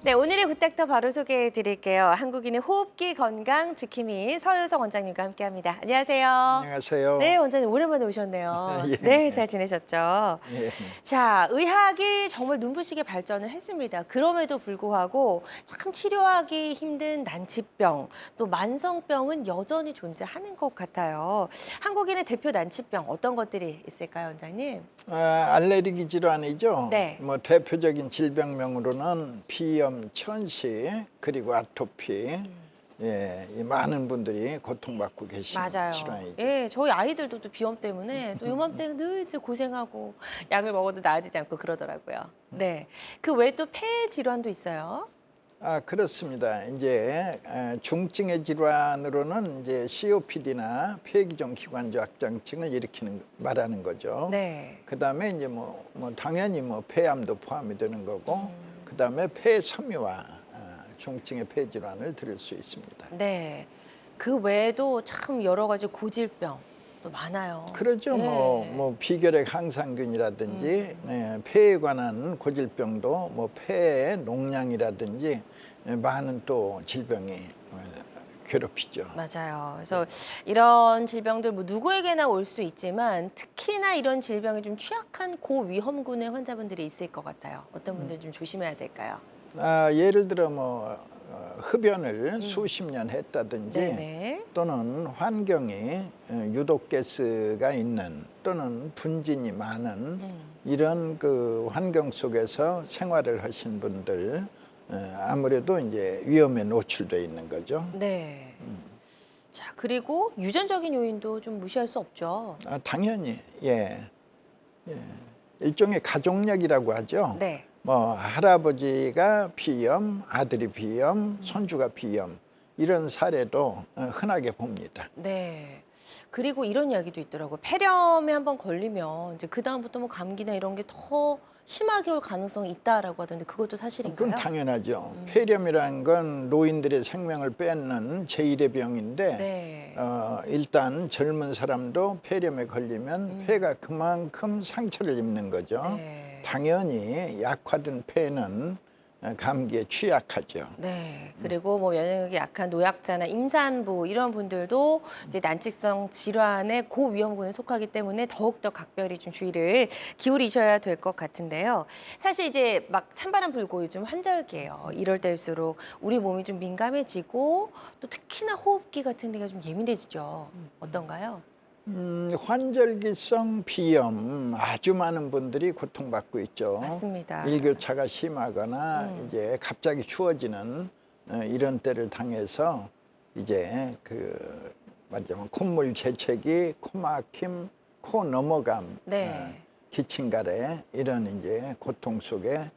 네, 오늘의 굿닥터 바로 소개해 드릴게요. 한국인의 호흡기 건강 지킴이 서효석 원장님과 함께합니다. 안녕하세요. 안녕하세요. 네, 원장님 오랜만에 오셨네요. 예. 네, 잘 지내셨죠? 예. 자, 의학이 정말 눈부시게 발전을 했습니다. 그럼에도 불구하고 참 치료하기 힘든 난치병, 또 만성병은 여전히 존재하는 것 같아요. 한국인의 대표 난치병 어떤 것들이 있을까요, 원장님? 알레르기 질환이죠. 네. 뭐 대표적인 질병명으로는 비염, 천식, 그리고 아토피. 예, 이 많은 분들이 고통받고 계시는 맞아요. 질환이죠. 예, 저희 아이들도 또 비염 때문에 또 요맘때는 늘 이제 고생하고 약을 먹어도 나아지지 않고 그러더라고요. 네, 그 외에 또 폐 질환도 있어요. 그렇습니다. 이제 중증의 질환으로는 이제 COPD나 폐기종 기관지 확장증을 말하는 거죠. 네. 그다음에 이제 당연히 폐암도 포함이 되는 거고, 그다음에 폐섬유화 중증의 폐 질환을 들을 수 있습니다. 네. 그 외에도 참 여러 가지 고질병 또 많아요. 그렇죠. 네. 비결핵 항상균이라든지 폐에 관한 고질병도 폐 농량이라든지 많은 또 질병이 괴롭히죠. 맞아요. 그래서 이런 질병들 누구에게나 올 수 있지만 특히나 이런 질병에 좀 취약한 고위험군의 환자분들이 있을 것 같아요. 어떤 분들 좀 조심해야 될까요? 예를 들어 흡연을 수십 년 했다든지 네네. 또는 환경이 유독가스가 있는 또는 분진이 많은 이런 그 환경 속에서 생활을 하신 분들 아무래도 이제 위험에 노출돼 있는 거죠. 네. 자, 그리고 유전적인 요인도 좀 무시할 수 없죠. 당연히 예. 일종의 가족력이라고 하죠. 네. 할아버지가 비염, 아들이 비염, 손주가 비염 이런 사례도 흔하게 봅니다. 네. 그리고 이런 이야기도 있더라고요. 폐렴에 한번 걸리면 이제 그다음부터 뭐 감기나 이런 게 더 심하게 올 가능성이 있다라고 하던데 그것도 사실인가요? 그건 당연하죠. 폐렴이라는 건 노인들의 생명을 뺏는 제1의 병인데 네. 일단 젊은 사람도 폐렴에 걸리면 폐가 그만큼 상처를 입는 거죠. 네. 당연히 약화된 폐는 감기에 취약하죠. 네. 그리고 뭐 면역력이 약한 노약자나 임산부 이런 분들도 이제 난치성 질환의 고위험군에 속하기 때문에 더욱더 각별히 좀 주의를 기울이셔야 될 것 같은데요. 사실 이제 막 찬바람 불고 요즘 환절기예요. 이럴 때일수록 우리 몸이 좀 민감해지고 또 특히나 호흡기 같은 데가 좀 예민해지죠. 어떤가요? 환절기성 비염 아주 많은 분들이 고통받고 있죠. 맞습니다. 일교차가 심하거나 이제 갑자기 추워지는 이런 때를 당해서 이제 말하자면 콧물 재채기, 코막힘, 코 넘어감, 네. 기침가래 이런 이제 고통 속에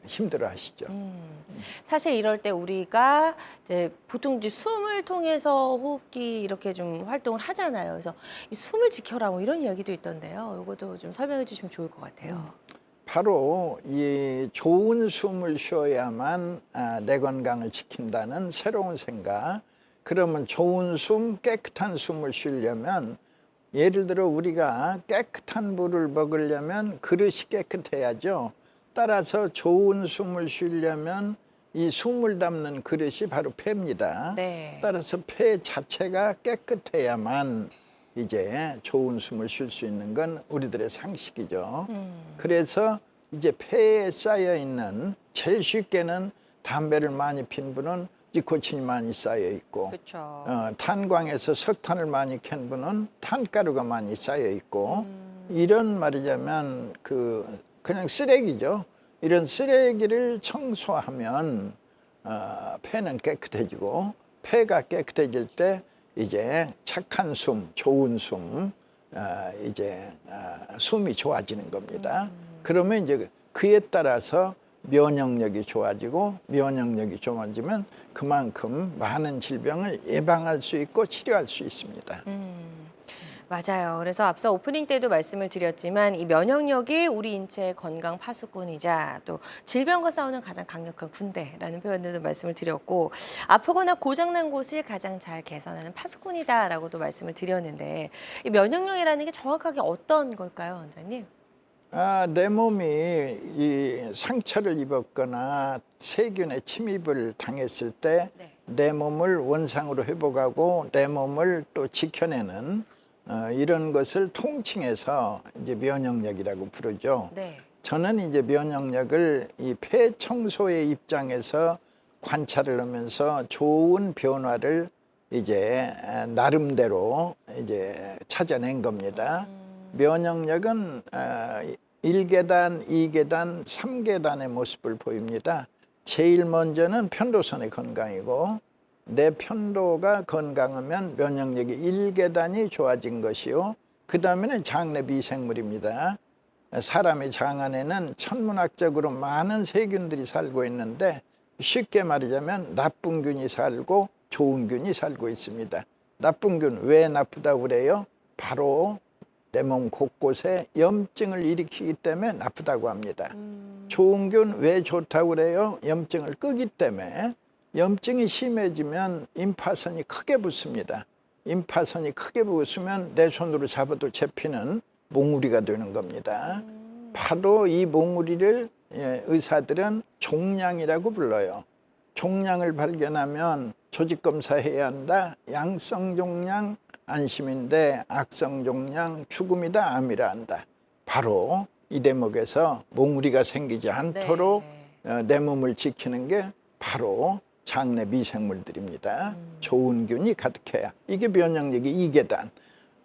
힘들어하시죠. 사실 이럴 때 우리가 이제 보통 이제 숨을 통해서 호흡기 이렇게 좀 활동을 하잖아요. 그래서 이 숨을 지켜라 뭐 이런 이야기도 있던데요. 이것도 좀 설명해 주시면 좋을 것 같아요. 바로 이 좋은 숨을 쉬어야만 내 건강을 지킨다는 새로운 생각. 그러면 좋은 숨, 깨끗한 숨을 쉬려면 예를 들어 우리가 깨끗한 물을 먹으려면 그릇이 깨끗해야죠. 따라서 좋은 숨을 쉬려면 이 숨을 담는 그릇이 바로 폐입니다. 네. 따라서 폐 자체가 깨끗해야만 이제 좋은 숨을 쉴 수 있는 건 우리들의 상식이죠. 그래서 이제 폐에 쌓여 있는, 제일 쉽게는 담배를 많이 핀 분은 니코틴이 많이 쌓여 있고, 그렇죠. 탄광에서 석탄을 많이 캔 분은 탄가루가 많이 쌓여 있고, 이런 말이자면 그냥 쓰레기죠. 이런 쓰레기를 청소하면 폐는 깨끗해지고, 폐가 깨끗해질 때 이제 착한 숨, 좋은 숨, 이제 숨이 좋아지는 겁니다. 그러면 이제 그에 따라서 면역력이 좋아지고, 면역력이 좋아지면 그만큼 많은 질병을 예방할 수 있고 치료할 수 있습니다. 맞아요. 그래서 앞서 오프닝 때도 말씀을 드렸지만 이 면역력이 우리 인체의 건강 파수꾼이자 또 질병과 싸우는 가장 강력한 군대라는 표현들도 말씀을 드렸고, 아프거나 고장난 곳을 가장 잘 개선하는 파수꾼이다라고도 말씀을 드렸는데, 이 면역력이라는 게 정확하게 어떤 걸까요, 원장님? 내 몸이 이 상처를 입었거나 세균의 침입을 당했을 때 내 몸을 원상으로 회복하고 내 몸을 또 지켜내는 이런 것을 통칭해서 이제 면역력이라고 부르죠. 네. 저는 이제 면역력을 이 폐 청소의 입장에서 관찰을 하면서 좋은 변화를 이제 나름대로 이제 찾아낸 겁니다. 면역력은 1계단, 2계단, 3계단의 모습을 보입니다. 제일 먼저는 편도선의 건강이고, 내 편도가 건강하면 면역력이 1계단이 좋아진 것이요. 그 다음에는 장내 미생물입니다. 사람의 장 안에는 천문학적으로 많은 세균들이 살고 있는데, 쉽게 말하자면 나쁜 균이 살고 좋은 균이 살고 있습니다. 나쁜 균, 왜 나쁘다고 그래요? 바로 내 몸 곳곳에 염증을 일으키기 때문에 나쁘다고 합니다. 좋은 균 왜 좋다고 그래요? 염증을 끄기 때문에. 염증이 심해지면 임파선이 크게 붓습니다. 임파선이 크게 붓으면 내 손으로 잡아도 잡히는 몽우리가 되는 겁니다. 바로 이 몽우리를 의사들은 종양이라고 불러요. 종양을 발견하면 조직검사해야 한다. 양성 종양 안심인데 악성 종양 죽음이다, 암이라 한다. 바로 이 대목에서 몽우리가 생기지 않도록 내 몸을 지키는 게 바로 장내 미생물들입니다. 좋은 균이 가득해야. 이게 면역력의 2계단.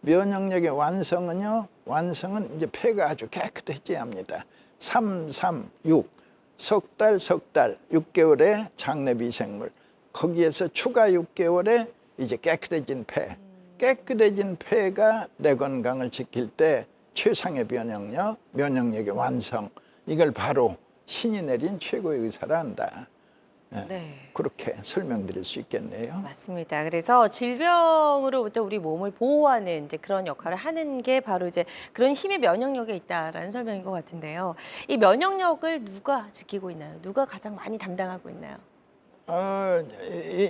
면역력의 완성은요, 완성은 이제 폐가 아주 깨끗해져야 합니다. 3, 3, 6. 석 달, 6개월에 장내 미생물. 거기에서 추가 6개월에 이제 깨끗해진 폐. 깨끗해진 폐가 내 건강을 지킬 때 최상의 면역력, 면역력의 완성. 이걸 바로 신이 내린 최고의 의사라 한다. 네. 그렇게 설명드릴 수 있겠네요. 맞습니다. 그래서 질병으로부터 우리 몸을 보호하는 이제 그런 역할을 하는 게 바로 이제 그런 힘의 면역력에 있다라는 설명인 것 같은데요. 이 면역력을 누가 지키고 있나요? 누가 가장 많이 담당하고 있나요?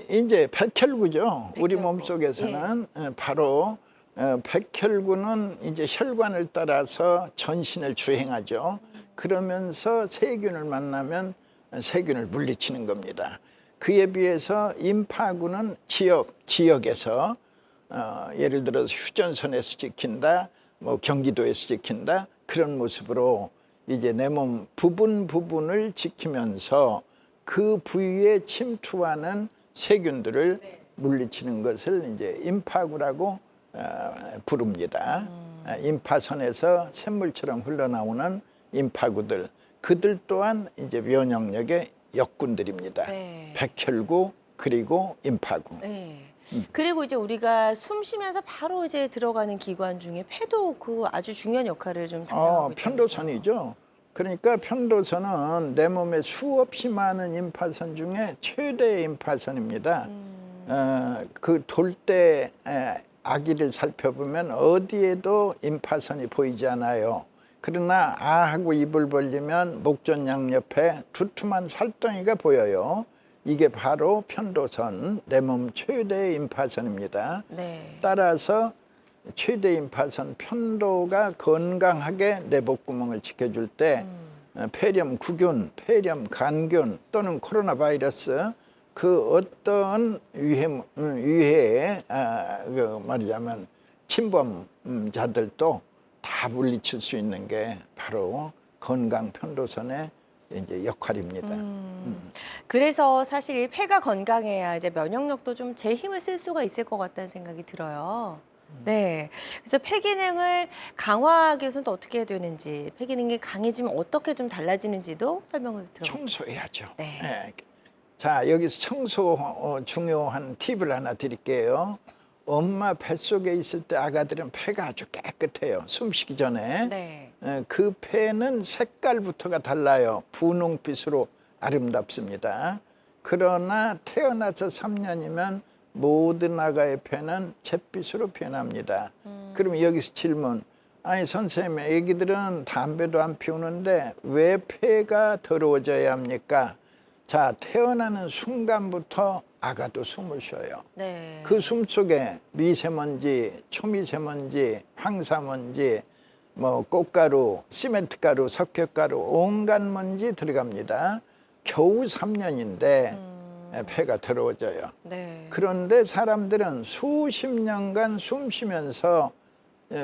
이제 백혈구죠. 우리 백혈구. 몸속에서는 바로 백혈구는 이제 혈관을 따라서 전신을 주행하죠. 그러면서 세균을 만나면 세균을 물리치는 겁니다. 그에 비해서 임파구는 지역에서 예를 들어서 휴전선에서 지킨다, 뭐 경기도에서 지킨다, 그런 모습으로 이제 내 몸 부분을 지키면서 그 부위에 침투하는 세균들을 물리치는 것을 이제 임파구라고 부릅니다. 임파선에서 샘물처럼 흘러나오는 임파구들, 그들 또한 이제 면역력의 역군들입니다. 백혈구 그리고 임파구. 그리고 이제 우리가 숨 쉬면서 바로 이제 들어가는 기관 중에 폐도 그 아주 중요한 역할을 좀 담당하고 있죠. 편도선이죠. 그러니까 편도선은 내 몸에 수없이 많은 임파선 중에 최대의 임파선입니다. 그 돌 때 아기를 살펴보면 어디에도 임파선이 보이지 않아요. 그러나 아하고 입을 벌리면 목전 양옆에 두툼한 살덩이가 보여요. 이게 바로 편도선, 내 몸 최대의 임파선입니다. 따라서 최대 임파선 편도가 건강하게 내 복구멍을 지켜줄 때 폐렴 구균, 폐렴 간균 또는 코로나 바이러스 그 어떤 위해에 말하자면 침범자들도 다 물리칠 수 있는 게 바로 건강 편도선의 이제 역할입니다. 그래서 사실 폐가 건강해야 이제 면역력도 좀 제 힘을 쓸 수가 있을 것 같다는 생각이 들어요. 네. 그래서 폐 기능을 강화하기 위해서는 또 어떻게 해야 되는지, 폐 기능이 강해지면 어떻게 좀 달라지는지도 설명을 들어볼게요. 청소해야죠. 네. 예. 자, 여기서 청소 중요한 팁을 하나 드릴게요. 엄마 뱃속에 있을 때 아가들은 폐가 아주 깨끗해요. 숨쉬기 전에. 네. 그 폐는 색깔부터가 달라요. 분홍빛으로 아름답습니다. 그러나 태어나서 3년이면 모든 아가의 폐는 잿빛으로 변합니다. 그럼 여기서 질문. 아니 선생님, 애기들은 담배도 안 피우는데 왜 폐가 더러워져야 합니까? 자, 태어나는 순간부터 아가도 숨을 쉬어요. 네. 그 숨 속에 미세먼지, 초미세먼지, 황사먼지, 뭐 꽃가루, 시멘트가루, 석회가루, 온갖 먼지 들어갑니다. 겨우 3년인데 폐가 더러워져요. 네. 그런데 사람들은 수십 년간 숨 쉬면서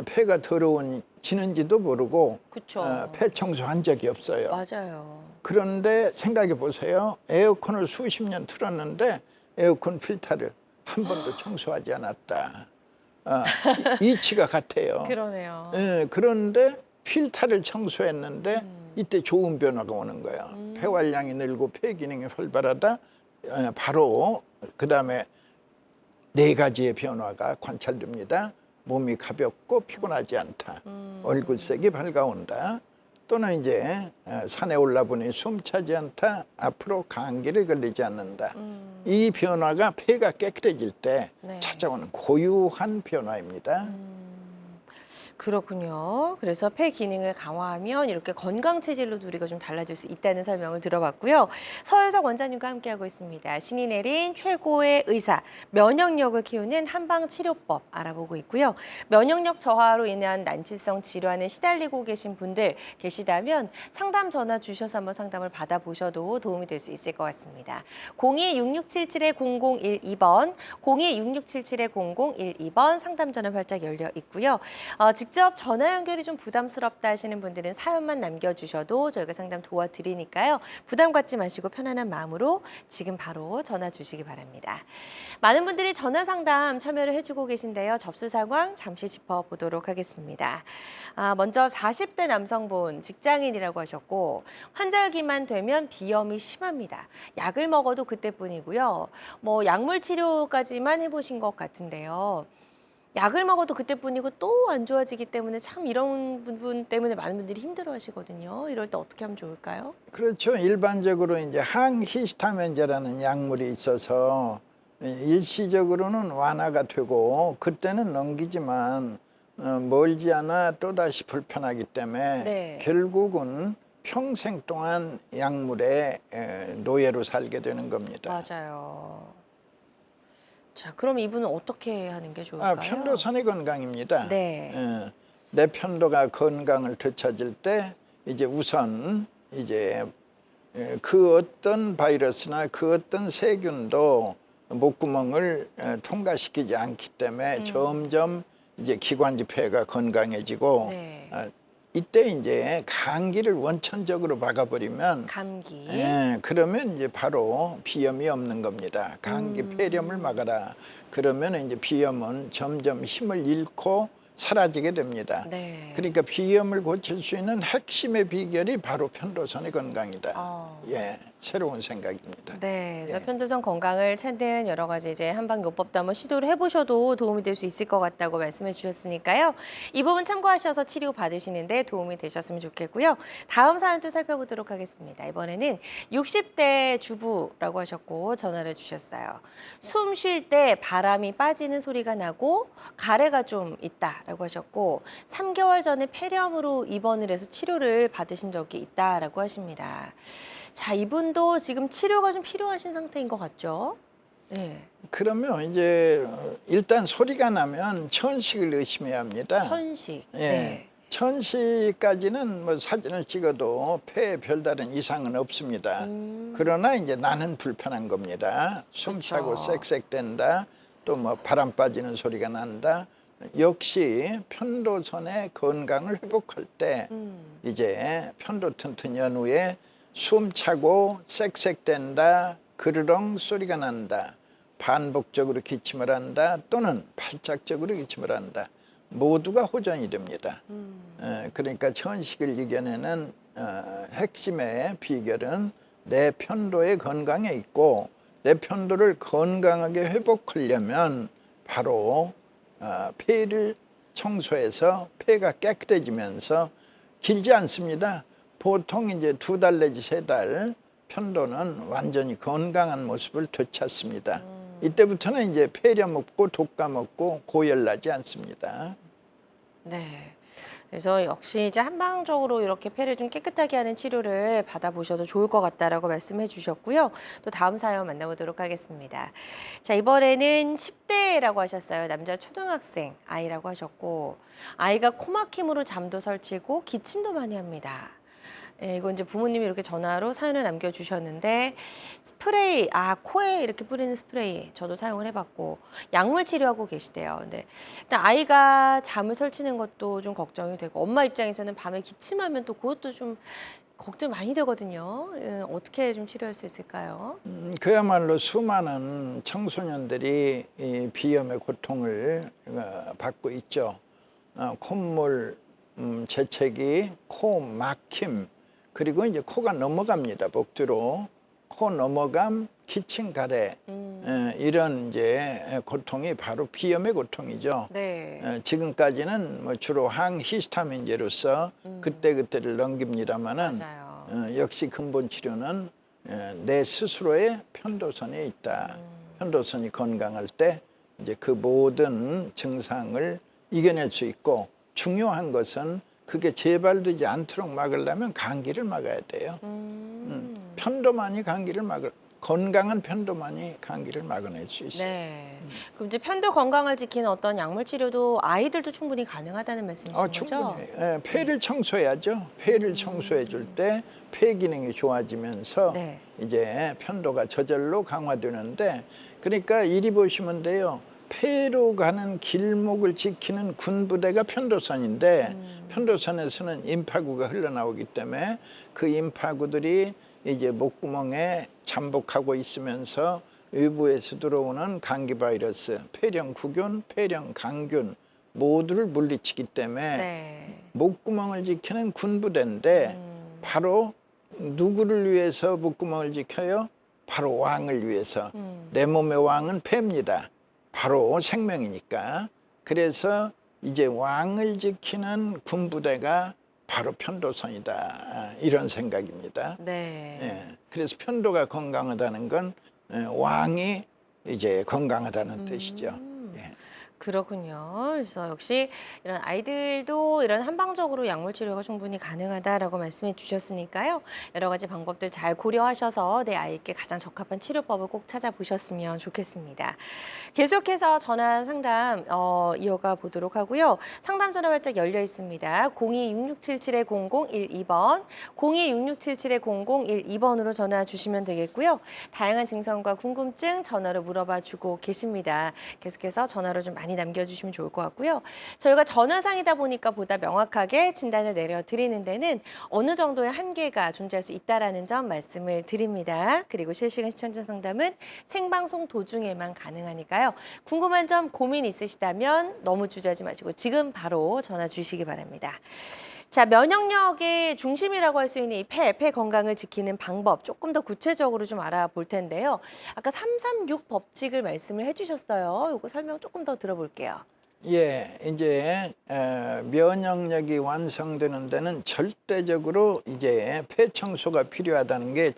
폐가 더러워지는지도 모르고 그쵸. 폐 청소한 적이 없어요. 맞아요. 그런데 생각해 보세요. 에어컨을 수십 년 틀었는데 에어컨 필터를 한 번도 청소하지 않았다. 이치가 같아요. 그러네요. 그런데 필터를 청소했는데 이때 좋은 변화가 오는 거예요. 폐활량이 늘고 폐 기능이 활발하다. 바로 그 다음에 4가지의 변화가 관찰됩니다. 몸이 가볍고 피곤하지 않다. 얼굴색이 밝아온다. 또는 이제 산에 올라보니 숨 차지 않다. 앞으로 감기를 걸리지 않는다. 이 변화가 폐가 깨끗해질 때 네. 찾아오는 고유한 변화입니다. 그렇군요. 그래서 폐 기능을 강화하면 이렇게 건강 체질로도 우리가 좀 달라질 수 있다는 설명을 들어봤고요. 서현석 원장님과 함께하고 있습니다. 신이 내린 최고의 의사, 면역력을 키우는 한방 치료법 알아보고 있고요. 면역력 저하로 인한 난치성 질환에 시달리고 계신 분들 계시다면 상담 전화 주셔서 한번 상담을 받아보셔도 도움이 될 수 있을 것 같습니다. 02-6677-0012번, 02-6677-0012번 상담 전화 활짝 열려 있고요. 직접 전화 연결이 좀 부담스럽다 하시는 분들은 사연만 남겨주셔도 저희가 상담 도와드리니까요. 부담 갖지 마시고 편안한 마음으로 지금 바로 전화 주시기 바랍니다. 많은 분들이 전화 상담 참여를 해주고 계신데요. 접수 상황 잠시 짚어보도록 하겠습니다. 먼저 40대 남성분 직장인이라고 하셨고 환절기만 되면 비염이 심합니다. 약을 먹어도 그때뿐이고요. 뭐 약물 치료까지만 해보신 것 같은데요. 약을 먹어도 그때뿐이고 또 안 좋아지기 때문에 참 이런 부분 때문에 많은 분들이 힘들어하시거든요. 이럴 때 어떻게 하면 좋을까요? 그렇죠. 일반적으로 이제 항히스타민제라는 약물이 있어서 일시적으로는 완화가 되고 그때는 넘기지만 멀지 않아 또다시 불편하기 때문에 네. 결국은 평생 동안 약물의 노예로 살게 되는 겁니다. 맞아요. 자, 그럼 이분은 어떻게 하는 게 좋을까요? 편도선의 건강입니다. 네. 내 편도가 건강을 되찾을 때 이제 우선 이제 그 어떤 바이러스나 그 어떤 세균도 목구멍을 통과시키지 않기 때문에 점점 이제 기관지 폐가 건강해지고 네. 이때 이제 감기를 원천적으로 막아버리면 감기. 그러면 이제 바로 비염이 없는 겁니다. 감기 폐렴을 막아라. 그러면 이제 비염은 점점 힘을 잃고 사라지게 됩니다. 네. 그러니까 비염을 고칠 수 있는 핵심의 비결이 바로 편도선의 건강이다. 새로운 생각입니다. 네, 그래서 예. 편도선 건강을 찾는 여러 가지 이제 한방 요법도 한번 시도를 해보셔도 도움이 될 수 있을 것 같다고 말씀해 주셨으니까요. 이 부분 참고하셔서 치료 받으시는데 도움이 되셨으면 좋겠고요. 다음 사연 또 살펴보도록 하겠습니다. 이번에는 60대 주부라고 하셨고 전화를 주셨어요. 숨 쉴 때 바람이 빠지는 소리가 나고 가래가 좀 있다라고 하셨고 3개월 전에 폐렴으로 입원을 해서 치료를 받으신 적이 있다라고 하십니다. 자, 이분도 지금 치료가 좀 필요하신 상태인 것 같죠? 네. 그러면 이제 일단 소리가 나면 천식을 의심해야 합니다. 천식. 예. 네. 천시까지는 뭐 사진을 찍어도 폐에 별다른 이상은 없습니다. 그러나 이제 나는 불편한 겁니다. 숨 차고 그쵸. 쌕쌕댄다. 또 뭐 바람 빠지는 소리가 난다. 역시 편도선의 건강을 회복할 때 이제 편도 튼튼 연후에 숨 차고 쌕쌕댄다. 그르렁 소리가 난다. 반복적으로 기침을 한다. 또는 발작적으로 기침을 한다. 모두가 호전이 됩니다. 그러니까 천식을 이겨내는 핵심의 비결은 내 편도의 건강에 있고, 내 편도를 건강하게 회복하려면 바로 폐를 청소해서 폐가 깨끗해지면서, 길지 않습니다. 보통 이제 2달 내지 3달 편도는 완전히 건강한 모습을 되찾습니다. 이때부터는 이제 폐렴 없고 독감 없고 고열나지 않습니다. 네. 그래서 역시 이제 한방적으로 이렇게 폐를 좀 깨끗하게 하는 치료를 받아보셔도 좋을 것 같다라고 말씀해 주셨고요. 또 다음 사연 만나보도록 하겠습니다. 자, 이번에는 10대라고 하셨어요. 남자 초등학생 아이라고 하셨고, 아이가 코막힘으로 잠도 설치고 기침도 많이 합니다. 예, 이건 이제 부모님이 이렇게 전화로 사연을 남겨주셨는데, 스프레이, 코에 이렇게 뿌리는 스프레이 저도 사용을 해봤고, 약물 치료하고 계시대요. 근데 일단 아이가 잠을 설치는 것도 좀 걱정이 되고, 엄마 입장에서는 밤에 기침하면 또 그것도 좀 걱정 많이 되거든요. 예, 어떻게 좀 치료할 수 있을까요? 그야말로 수많은 청소년들이 이 비염의 고통을 받고 있죠. 콧물, 재채기, 코 막힘, 그리고 이제 코가 넘어갑니다. 복뒤로. 코 넘어감, 기침 가래, 이런 이제 고통이 바로 비염의 고통이죠. 네. 지금까지는 뭐 주로 항히스타민제로서 그때그때를 넘깁니다마는 맞아요. 역시 근본 치료는 내 스스로의 편도선에 있다. 편도선이 건강할 때 이제 그 모든 증상을 이겨낼 수 있고, 중요한 것은 그게 재발되지 않도록 막으려면 감기를 막아야 돼요. 편도만이 감기를 건강한 편도만이 감기를 막아낼 수 있어요. 네. 그럼 이제 편도 건강을 지키는 어떤 약물 치료도 아이들도 충분히 가능하다는 말씀이신 거죠? 충분히. 폐를 청소해야죠. 폐를 청소해 줄 때 폐 기능이 좋아지면서 네. 이제 편도가 저절로 강화되는데, 그러니까 이리 보시면 돼요. 폐로 가는 길목을 지키는 군부대가 편도선인데, 편도선에서는 임파구가 흘러나오기 때문에 그 임파구들이 이제 목구멍에 잠복하고 있으면서 외부에서 들어오는 감기 바이러스, 폐렴구균, 폐렴강균 모두를 물리치기 때문에 네. 목구멍을 지키는 군부대인데, 바로 누구를 위해서 목구멍을 지켜요? 바로 왕을 위해서. 내 몸의 왕은 폐입니다. 바로 생명이니까. 그래서 이제 왕을 지키는 군부대가 바로 편도선이다. 이런 생각입니다. 네. 예. 그래서 편도가 건강하다는 건 왕이 이제 건강하다는 뜻이죠. 예. 그렇군요. 그래서 역시 이런 아이들도 이런 한방적으로 약물 치료가 충분히 가능하다라고 말씀해 주셨으니까요. 여러 가지 방법들 잘 고려하셔서 내 아이께 가장 적합한 치료법을 꼭 찾아보셨으면 좋겠습니다. 계속해서 전화 상담 이어가 보도록 하고요. 상담 전화 활짝 열려 있습니다. 02-6677-0012번, 02-6677-0012번으로 전화 주시면 되겠고요. 다양한 증상과 궁금증 전화로 물어봐 주고 계십니다. 계속해서 전화로 좀 많이 남겨주시면 좋을 것 같고요. 저희가 전화상이다 보니까 보다 명확하게 진단을 내려드리는 데는 어느 정도의 한계가 존재할 수 있다는 점 말씀을 드립니다. 그리고 실시간 시청자 상담은 생방송 도중에만 가능하니까요. 궁금한 점, 고민 있으시다면 너무 주저하지 마시고 지금 바로 전화 주시기 바랍니다. 자, 면역력의 중심이라고 할 수 있는 이 폐 건강을 지키는 방법 조금 더 구체적으로 좀 알아볼 텐데요. 아까 336 법칙을 말씀을 해주셨어요. 이거 설명 조금 더 들어볼게요. 예, 이제 면역력이 완성되는 데는 절대적으로 이제 폐 청소가 필요하다는 게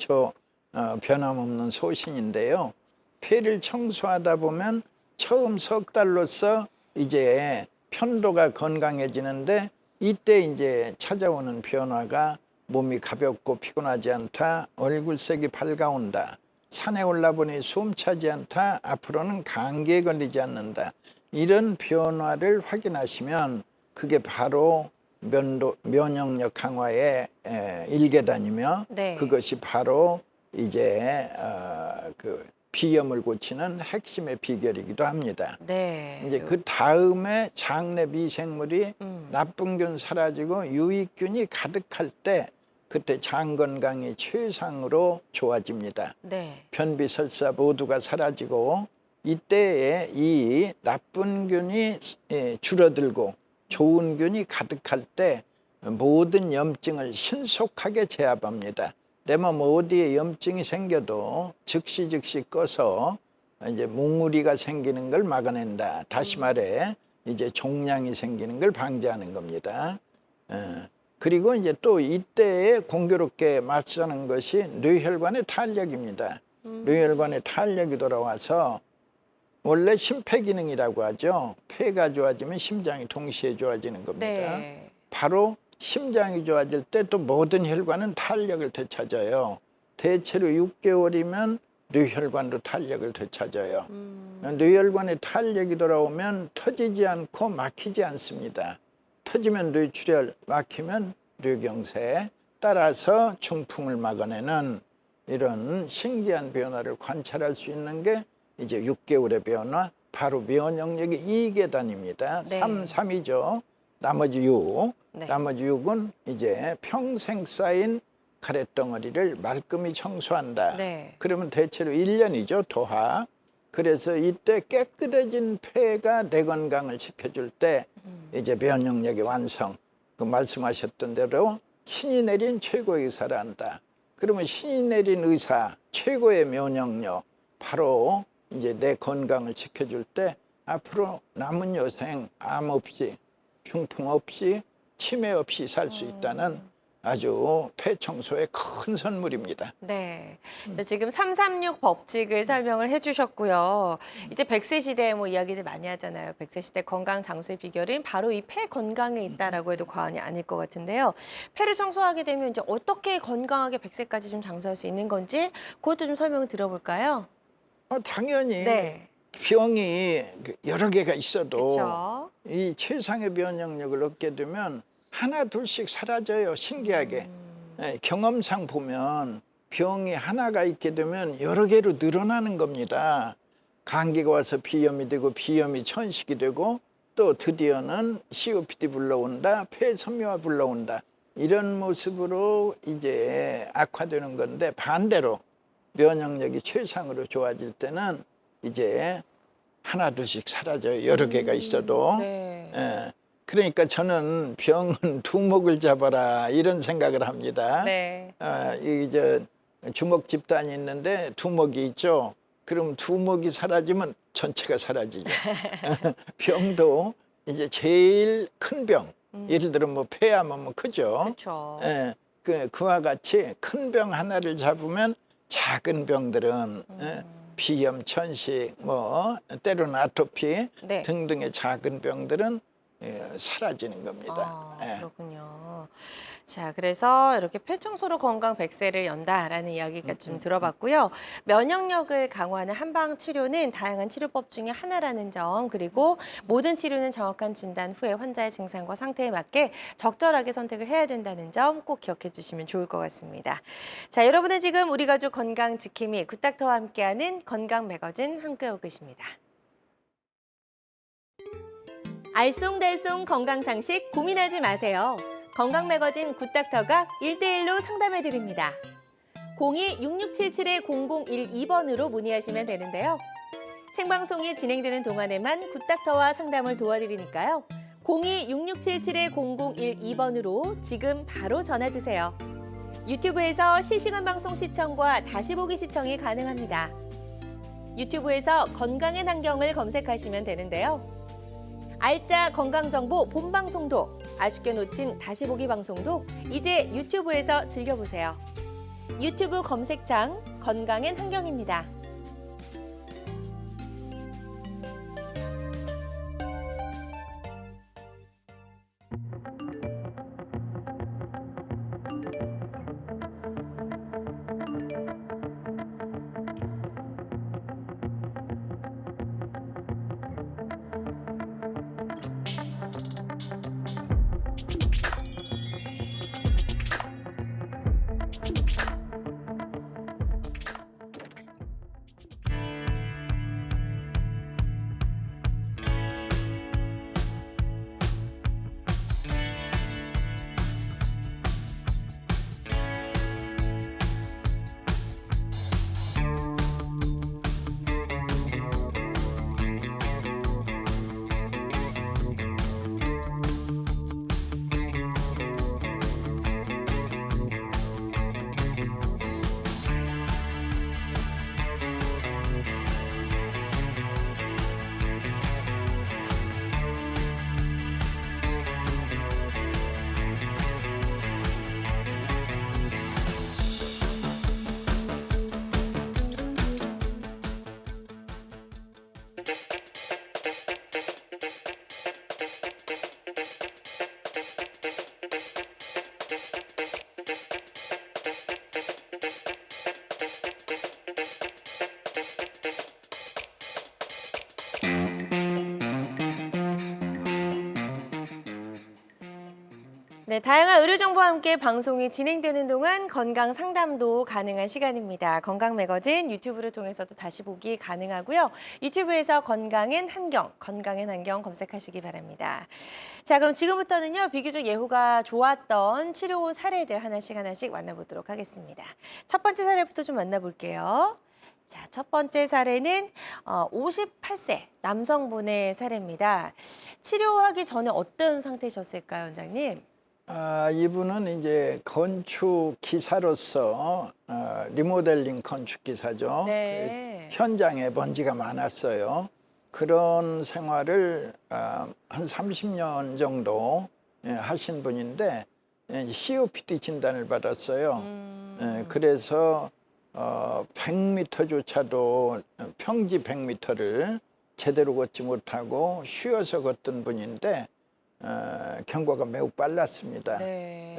변함없는 소신인데요. 폐를 청소하다 보면 처음 석 달로서 이제 편도가 건강해지는데, 이때 이제 찾아오는 변화가 몸이 가볍고 피곤하지 않다, 얼굴색이 밝아온다, 산에 올라보니 숨 차지 않다, 앞으로는 감기에 걸리지 않는다, 이런 변화를 확인하시면 그게 바로 면역력 강화의 1계단이며 네. 그것이 바로 이제 그 비염을 고치는 핵심의 비결이기도 합니다. 네. 이제 그 다음에 장내 미생물이 나쁜 균 사라지고 유익균이 가득할 때 그때 장 건강이 최상으로 좋아집니다. 네. 변비 설사 모두가 사라지고 이때에 이 나쁜 균이 줄어들고 좋은 균이 가득할 때 모든 염증을 신속하게 제압합니다. 내 몸 어디에 염증이 생겨도 즉시 꺼서 이제 몽우리가 생기는 걸 막아낸다. 다시 말해 이제 종양이 생기는 걸 방지하는 겁니다. 그리고 이제 또 이때에 공교롭게 맞서는 것이 뇌혈관의 탄력입니다. 뇌혈관의 탄력이 돌아와서 원래 심폐기능이라고 하죠. 폐가 좋아지면 심장이 동시에 좋아지는 겁니다. 네. 바로 심장이 좋아질 때 또 모든 혈관은 탄력을 되찾아요. 대체로 6개월이면 뇌혈관도 탄력을 되찾아요. 뇌혈관에 탄력이 돌아오면 터지지 않고 막히지 않습니다. 터지면 뇌출혈, 막히면 뇌경색, 따라서 중풍을 막아내는 이런 신기한 변화를 관찰할 수 있는 게 이제 6개월의 변화, 바로 면역력의 2계단입니다. 네. 3이죠. 나머지 6. 네. 나머지 6은 이제 평생 쌓인 가래덩어리를 말끔히 청소한다. 네. 그러면 대체로 1년이죠, 도하. 그래서 이때 깨끗해진 폐가 내 건강을 지켜줄 때 이제 면역력의 완성. 그 말씀하셨던 대로 신이 내린 최고의 의사를 한다. 그러면 신이 내린 의사, 최고의 면역력, 바로 이제 내 건강을 지켜줄 때 앞으로 남은 여생 암 없이, 중풍 없이, 치매 없이 살 수 있다는 아주 폐청소의 큰 선물입니다. 네. 지금 336 법칙을 설명을 해주셨고요. 이제 100세 시대 뭐 이야기들 많이 하잖아요. 100세 시대 건강 장수의 비결은 바로 이 폐 건강에 있다라고 해도 과언이 아닐 것 같은데요. 폐를 청소하게 되면 이제 어떻게 건강하게 100세까지 좀 장수할 수 있는 건지 그것도 좀 설명을 들어볼까요? 당연히 네. 병이 여러 개가 있어도 그렇죠. 이 최상의 면역력을 얻게 되면 하나 둘씩 사라져요. 신기하게. 경험상 보면 병이 하나가 있게 되면 여러 개로 늘어나는 겁니다. 감기가 와서 비염이 되고 비염이 천식이 되고 또 드디어는 COPD 불러온다, 폐섬유화 불러온다. 이런 모습으로 이제 악화되는 건데 반대로 면역력이 최상으로 좋아질 때는 이제 하나 둘씩 사라져요. 여러 개가 있어도. 네. 예. 그러니까 저는 병은 두목을 잡아라 이런 생각을 합니다. 네. 이제 주먹 집단이 있는데 두목이 있죠. 그럼 두목이 사라지면 전체가 사라지죠. 병도 이제 제일 큰 병, 예를 들어 뭐 폐암은 크죠. 그렇죠. 예, 그와 같이 큰 병 하나를 잡으면 작은 병들은 비염, 천식, 뭐 때로는 아토피 네. 등등의 작은 병들은 사라지는 겁니다. 예. 그렇군요. 자, 그래서 이렇게 폐청소로 건강 100세를 연다라는 이야기가 좀 들어봤고요. 면역력을 강화하는 한방 치료는 다양한 치료법 중에 하나라는 점, 그리고 모든 치료는 정확한 진단 후에 환자의 증상과 상태에 맞게 적절하게 선택을 해야 된다는 점 꼭 기억해 주시면 좋을 것 같습니다. 자, 여러분은 지금 우리 가족 건강 지킴이 굿닥터와 함께하는 건강 매거진 함께하고 계십니다. 알쏭달쏭 건강상식 고민하지 마세요. 건강 매거진 굿닥터가 1대1로 상담해 드립니다. 02-6677-0012번으로 문의하시면 되는데요. 생방송이 진행되는 동안에만 굿닥터와 상담을 도와드리니까요. 02-6677-0012번으로 지금 바로 전화 주세요. 유튜브에서 실시간 방송 시청과 다시 보기 시청이 가능합니다. 유튜브에서 건강의 환경을 검색하시면 되는데요. 알짜 건강정보 본방송도, 아쉽게 놓친 다시 보기 방송도 이제 유튜브에서 즐겨보세요. 유튜브 검색창 건강엔 환경입니다. 네, 다양한 의료 정보와 함께 방송이 진행되는 동안 건강 상담도 가능한 시간입니다. 건강 매거진 유튜브를 통해서도 다시 보기 가능하고요. 유튜브에서 건강엔 한경 검색하시기 바랍니다. 자, 그럼 지금부터는요, 비교적 예후가 좋았던 치료 사례들 하나씩 만나보도록 하겠습니다. 첫 번째 사례부터 좀 만나볼게요. 자, 첫 번째 사례는 58세 남성분의 사례입니다. 치료하기 전에 어떤 상태셨을까요, 원장님? 이분은 이제 건축 기사로서 리모델링 건축 기사죠. 네. 현장에 먼지가 많았어요. 그런 생활을 한 30년 정도 하신 분인데 COPD 진단을 받았어요. 그래서 100m조차도 평지 100m를 제대로 걷지 못하고 쉬어서 걷던 분인데 경과가 매우 빨랐습니다. 네.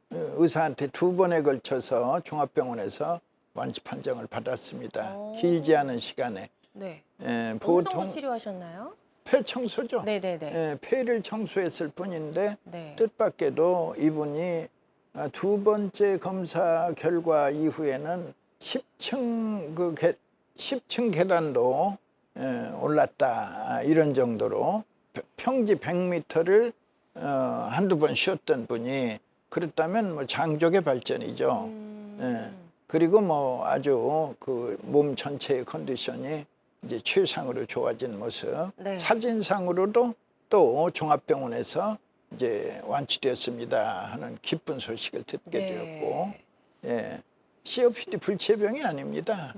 의사한테 2번에 걸쳐서 종합병원에서 완치 판정을 받았습니다. 오. 길지 않은 시간에. 네. 어느 보통 정도 치료하셨나요? 폐 청소죠. 네네네. 폐를 청소했을 뿐인데 네. 뜻밖에도 이분이 2번째 검사 결과 이후에는 10층 계단도 올랐다, 이런 정도로 평지 100m를 한두 번 쉬었던 분이 그렇다면 뭐 장족의 발전이죠. 그리고 뭐 아주 그 몸 전체의 컨디션이 이제 최상으로 좋아진 모습. 네. 사진상으로도 또 종합병원에서 이제 완치되었습니다 하는 기쁜 소식을 듣게 네. 되었고, COPD 불치병이 아닙니다.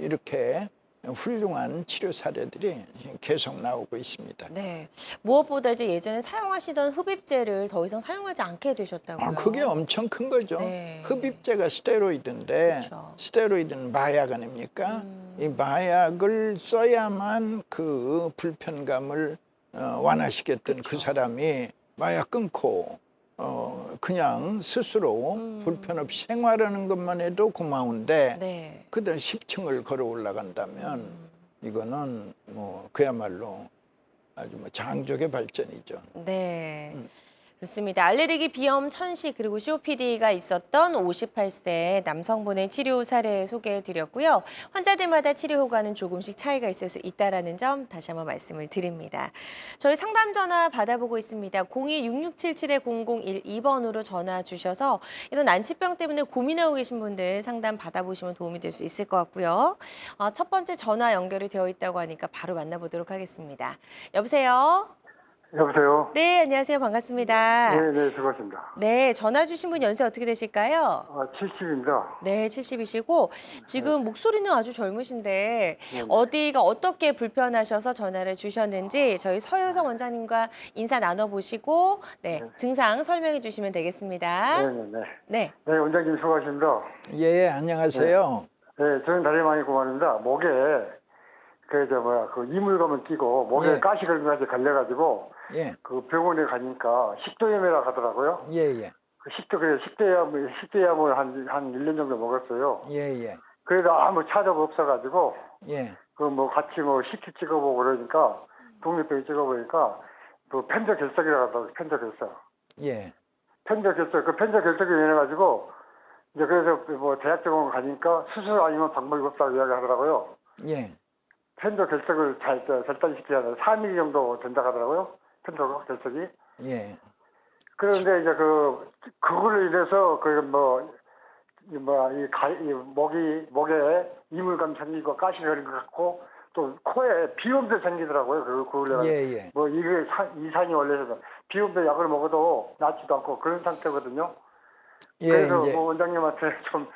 이렇게 훌륭한 치료 사례들이 계속 나오고 있습니다. 네. 무엇보다 이제 예전에 사용하시던 흡입제를 더 이상 사용하지 않게 되셨다고요. 그게 엄청 큰 거죠. 네. 흡입제가 스테로이드인데, 그렇죠. 스테로이드는 마약 아닙니까? 이 마약을 써야만 그 불편감을 완화시켰던 그 사람이 마약 끊고 그냥 스스로 불편 없이 생활하는 것만 해도 고마운데, 네. 그다음 10층을 걸어 올라간다면 이거는 뭐 그야말로 아주 뭐 장족의 발전이죠. 네. 좋습니다. 알레르기, 비염, 천식 그리고 COPD가 있었던 58세 남성분의 치료 사례 소개해드렸고요. 환자들마다 치료 효과는 조금씩 차이가 있을 수 있다는 점 다시 한번 말씀을 드립니다. 저희 상담 전화 받아보고 있습니다. 02-6677-0012번으로 전화 주셔서 이런 난치병 때문에 고민하고 계신 분들 상담 받아보시면 도움이 될 수 있을 것 같고요. 첫 번째 전화 연결이 되어 있다고 하니까 바로 만나보도록 하겠습니다. 여보세요? 여보세요? 네, 안녕하세요. 반갑습니다. 네, 수고하십니다. 네, 전화 주신 분 연세 어떻게 되실까요? 70입니다. 네, 70이시고 지금 목소리는 아주 젊으신데 네. 어디가 어떻게 불편하셔서 전화를 주셨는지 저희 서효성 원장님과 인사 나눠보시고 네. 증상 설명해 주시면 되겠습니다. 네. 네, 네, 원장님 수고하십니다. 예, 안녕하세요. 네, 저는 다리 많이 고맙습니다. 목에, 그 이물감을 끼고, 목에 예. 가시걸까지 걸려가지고, 예, 그 병원에 가니까 식도염이라고 하더라고요. 예. 그 식도염을 한 1년 정도 먹었어요. 예. 그래도 아무 차도가 없어가지고, 예. 같이 CT 찍어보고 그러니까, 독립병 찍어보니까, 편저결석이라고 하더라고요, 편저결석. 예. 편저결석, 그 편저결석이 인해가지고, 이제 그래서 대학병원 가니까 수술 아니면 방법이 없다고 이야기하더라고요. 예. 편저결석을 잘 절단시켜야 3일 정도 된다고 하더라고요. 편저결석이. 예. 그런데 이제 그걸로 인해서 목에 이물감 생기고 가시 거리는 것 같고 또 코에 비염도 생기더라고요. 그걸로 예. 이게 이산이 올라서 비염도 약을 먹어도 낫지도 않고 그런 상태거든요. 예, 그래서 이제 원장님한테 좀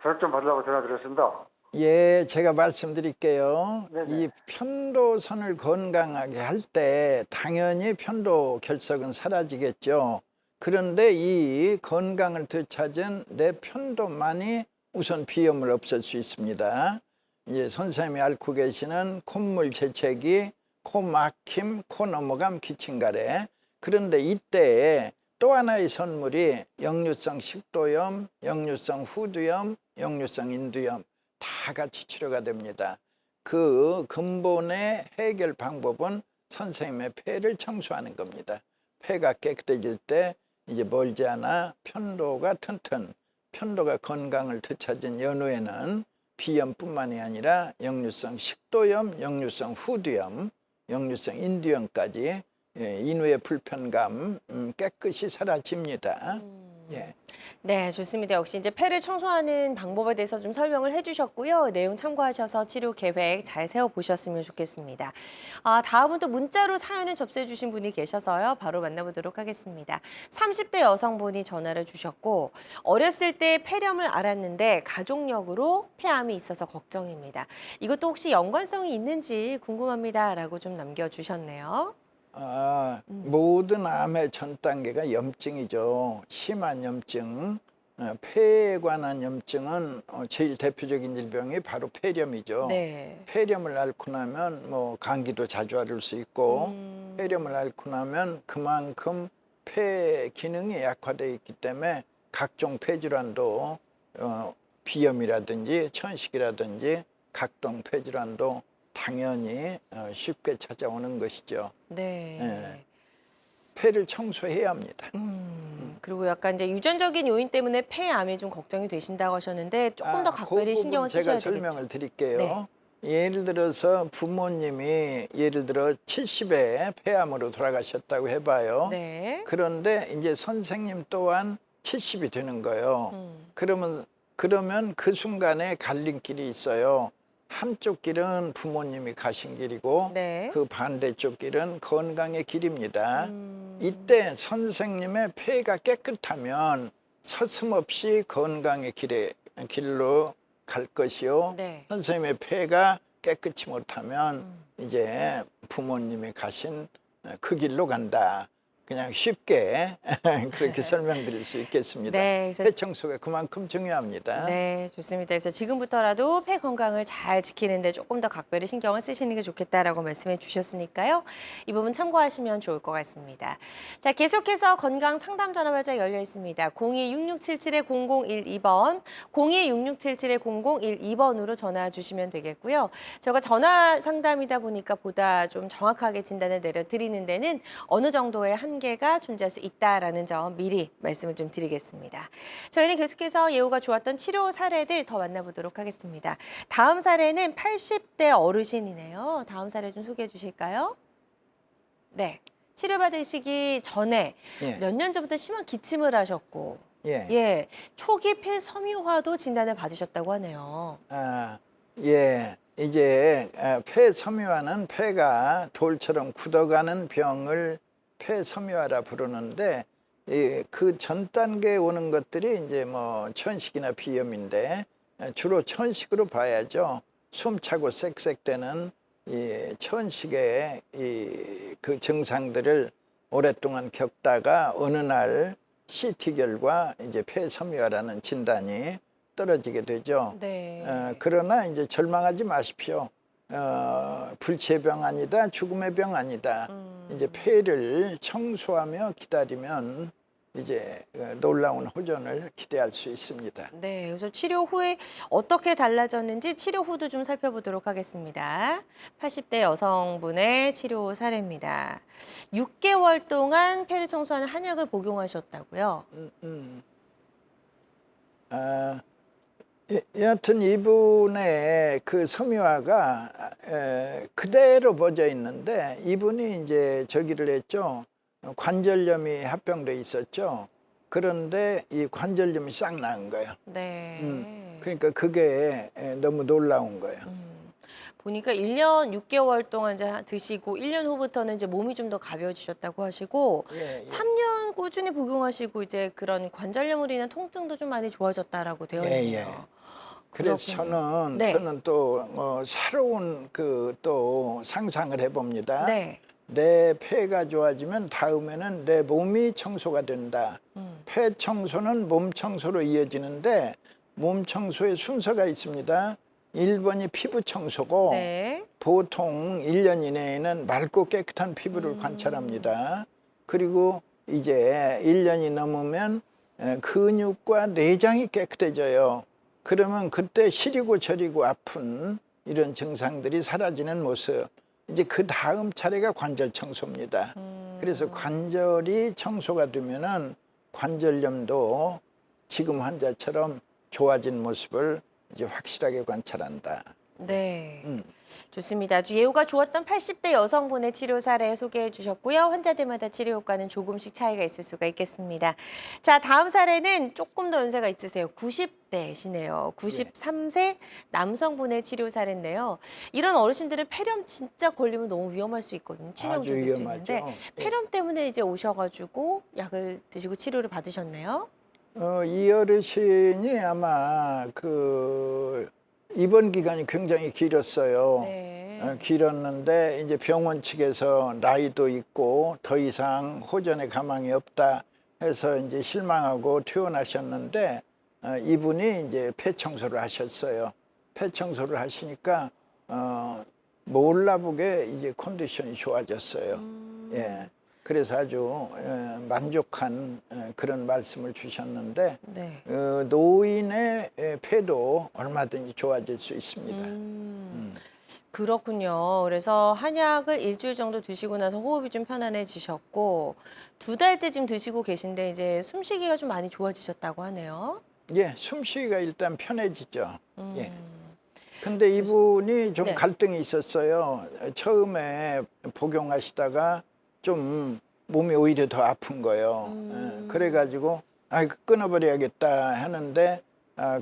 저녁 좀 받으려고 전화드렸습니다. 예, 제가 말씀드릴게요. 네네. 이 편도선을 건강하게 할 때 당연히 편도 결석은 사라지겠죠. 그런데 이 건강을 되찾은 내 편도만이 우선 비염을 없앨 수 있습니다. 이제 선생님이 앓고 계시는 콧물 재채기, 코 막힘, 코 넘어감, 기침가래. 그런데 이때 또 하나의 선물이 역류성 식도염, 역류성 후두염, 역류성 인두염 다 같이 치료가 됩니다. 그 근본의 해결 방법은 선생님의 폐를 청소하는 겁니다. 폐가 깨끗해질 때 이제 멀지 않아 편도가 튼튼, 편도가 건강을 되찾은 연후에는 비염뿐만이 아니라 역류성 식도염, 역류성 후두염, 역류성 인두염까지 인후의 불편감 깨끗이 사라집니다. 예. 네, 좋습니다. 역시 이제 폐를 청소하는 방법에 대해서 좀 설명을 해주셨고요. 내용 참고하셔서 치료 계획 잘 세워보셨으면 좋겠습니다. 다음은 또 문자로 사연을 접수해주신 분이 계셔서요. 바로 만나보도록 하겠습니다. 30대 여성분이 전화를 주셨고 어렸을 때 폐렴을 앓았는데 가족력으로 폐암이 있어서 걱정입니다. 이것도 혹시 연관성이 있는지 궁금합니다라고 좀 남겨주셨네요. 모든 암의 전 단계가 염증이죠. 심한 염증, 폐에 관한 염증은 제일 대표적인 질병이 바로 폐렴이죠. 네. 폐렴을 앓고 나면 뭐 감기도 자주 앓을 수 있고 폐렴을 앓고 나면 그만큼 폐 기능이 약화되어 있기 때문에 각종 폐질환도 비염이라든지 천식이라든지 각종 폐질환도 당연히 쉽게 찾아오는 것이죠. 네. 예. 폐를 청소해야 합니다. 그리고 약간 이제 유전적인 요인 때문에 폐암이 좀 걱정이 되신다고 하셨는데 조금 더 각별히 그 신경을 부분 쓰셔야 제가 되겠죠. 설명을 드릴게요. 예를 들어서 부모님이 예를 들어 70에 폐암으로 돌아가셨다고 해봐요. 네. 그런데 이제 선생님 또한 70이 되는 거예요. 그러면 그 순간에 갈림길이 있어요. 한쪽 길은 부모님이 가신 길이고 네. 그 반대쪽 길은 건강의 길입니다. 이때 선생님의 폐가 깨끗하면 서슴없이 건강의 길로 갈 것이요. 네. 선생님의 폐가 깨끗이 못하면 이제 부모님이 가신 그 길로 간다. 그냥 쉽게 그렇게 설명드릴 수 있겠습니다. 네, 그래서 폐 청소가 그만큼 중요합니다. 네, 좋습니다. 그래서 지금부터라도 폐 건강을 잘 지키는데 조금 더 각별히 신경을 쓰시는 게 좋겠다라고 말씀해 주셨으니까요. 이 부분 참고하시면 좋을 것 같습니다. 자, 계속해서 건강 상담 전화 발자 열려 있습니다. 02-6677-0012번, 02-6677-0012번으로 전화 주시면 되겠고요. 저희가 전화 상담이다 보니까 보다 좀 정확하게 진단을 내려드리는 데는 어느 정도의 한계가 존재할 수 있다라는 점 미리 말씀을 좀 드리겠습니다. 저희는 계속해서 예후가 좋았던 치료 사례들 더 만나보도록 하겠습니다. 다음 사례는 80대 어르신이네요. 다음 사례 좀 소개해 주실까요? 네. 치료받으시기 전에 예. 몇 년 전부터 심한 기침을 하셨고 예. 초기 폐섬유화도 진단을 받으셨다고 하네요. 예. 이제 폐섬유화는 폐가 돌처럼 굳어가는 병을 폐섬유화라 부르는데 그 전 단계에 오는 것들이 이제 뭐 천식이나 비염인데 주로 천식으로 봐야죠. 숨차고 쌕쌕대는 이 천식의 그 증상들을 오랫동안 겪다가 어느 날 CT 결과 이제 폐섬유화라는 진단이 떨어지게 되죠. 네. 그러나 이제 절망하지 마십시오. 불치의 병 아니다, 죽음의 병 아니다. 이제 폐를 청소하며 기다리면 이제 놀라운 호전을 기대할 수 있습니다. 네, 그래서 치료 후에 어떻게 달라졌는지 치료 후도 좀 살펴보도록 하겠습니다. 80대 여성분의 치료 사례입니다. 6개월 동안 폐를 청소하는 한약을 복용하셨다고요? 여하튼 이분의 그 섬유화가 그대로 뻗어 있는데 이분이 이제 저기를 했죠. 관절염이 합병돼 있었죠. 그런데 이 관절염이 싹 나은 거예요. 네. 그러니까 그게 너무 놀라운 거예요. 보니까 1년 6개월 동안 이제 드시고 1년 후부터는 이제 몸이 좀 더 가벼워지셨다고 하시고 예. 3년 꾸준히 복용하시고 이제 그런 관절염으로 인한 통증도 좀 많이 좋아졌다라고 되어 있네요. 그래서 그렇군요. 네. 저는 또 새로운 또 상상을 해봅니다. 네. 내 폐가 좋아지면 다음에는 내 몸이 청소가 된다. 폐 청소는 몸 청소로 이어지는데 몸 청소의 순서가 있습니다. 1번이 피부 청소고 네. 보통 1년 이내에는 맑고 깨끗한 피부를 관찰합니다. 그리고 이제 1년이 넘으면 근육과 내장이 깨끗해져요. 그러면 그때 시리고 저리고 아픈 이런 증상들이 사라지는 모습. 이제 그 다음 차례가 관절 청소입니다. 그래서 관절이 청소가 되면은 관절염도 지금 환자처럼 좋아진 모습을 이제 확실하게 관찰한다. 네. 음. 좋습니다. 아주 예후가 좋았던 80대 여성분의 치료 사례 소개해 주셨고요. 환자들마다 치료 효과는 조금씩 차이가 있을 수가 있겠습니다. 자, 다음 사례는 조금 더 연세가 있으세요. 90대시네요. 93세 남성분의 치료 사례인데요. 이런 어르신들은 폐렴 진짜 걸리면 너무 위험할 수 있거든요. 아주 치명적일 수 위험하죠. 있는데 폐렴 때문에 이제 오셔가지고 약을 드시고 치료를 받으셨네요. 이 어르신이 아마 그 입원 기간이 굉장히 길었어요. 네. 길었는데 이제 병원 측에서 나이도 있고 더 이상 호전의 가망이 없다 해서 이제 실망하고 퇴원하셨는데 이분이 이제 폐 청소를 하셨어요. 폐 청소를 하시니까 몰라보게 이제 컨디션이 좋아졌어요. 예. 그래서 아주 만족한 그런 말씀을 주셨는데 네. 노인의 폐도 얼마든지 좋아질 수 있습니다. 그렇군요. 그래서 한약을 일주일 정도 드시고 나서 호흡이 좀 편안해지셨고 2달째쯤 드시고 계신데 이제 숨쉬기가 좀 많이 좋아지셨다고 하네요. 예, 숨쉬기가 일단 편해지죠. 예. 음. 근데 이분이 좀 네. 갈등이 있었어요. 처음에 복용하시다가 좀 몸이 오히려 더 아픈 거예요. 그래가지고 끊어버려야겠다 하는데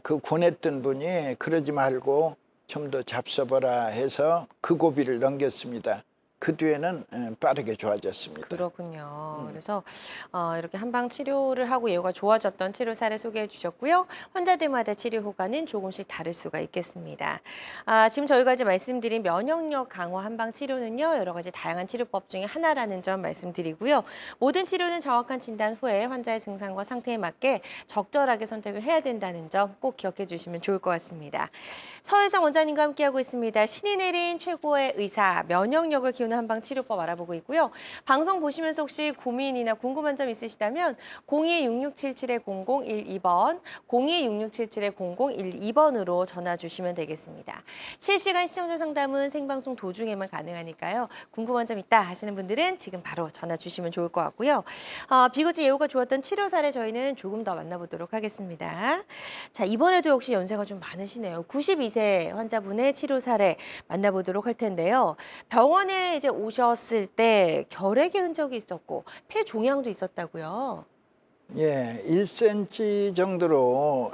그 권했던 분이 그러지 말고 좀 더 잡숴봐라 해서 그 고비를 넘겼습니다. 그 뒤에는 빠르게 좋아졌습니다. 그렇군요. 그래서 이렇게 한방 치료를 하고 예후가 좋아졌던 치료 사례 소개해 주셨고요. 환자들마다 치료 효과는 조금씩 다를 수가 있겠습니다. 지금 저희가 이제 말씀드린 면역력 강화 한방 치료는요. 여러 가지 다양한 치료법 중에 하나라는 점 말씀드리고요. 모든 치료는 정확한 진단 후에 환자의 증상과 상태에 맞게 적절하게 선택을 해야 된다는 점 꼭 기억해 주시면 좋을 것 같습니다. 서혜성 원장님과 함께하고 있습니다. 신이 내린 최고의 의사, 면역력을 키우는 한방 치료법 알아보고 있고요. 방송 보시면서 혹시 고민이나 궁금한 점 있으시다면 02-6677-0012번, 02-6677-0012번으로 전화 주시면 되겠습니다. 실시간 시청자 상담은 생방송 도중에만 가능하니까요. 궁금한 점 있다 하시는 분들은 지금 바로 전화 주시면 좋을 것 같고요. 비거지 예후가 좋았던 치료 사례 저희는 조금 더 만나보도록 하겠습니다. 자, 이번에도 역시 연세가 좀 많으시네요. 92세 환자분의 치료 사례 만나보도록 할 텐데요. 병원에 이제 오셨을 때 결핵의 흔적이 있었고 폐 종양도 있었다고요. 예, 1cm 정도로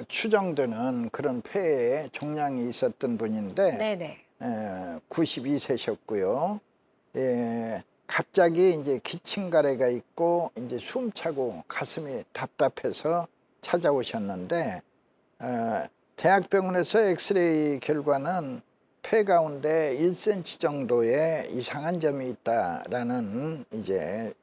추정되는 그런 폐에 종양이 있었던 분인데 네네. 92세셨고요. 예, 갑자기 이제 기침가래가 있고 이제 숨차고 가슴이 답답해서 찾아오셨는데 대학병원에서 엑스레이 결과는 폐 가운데 1cm 정도의 이상한 점이 있다라는 이제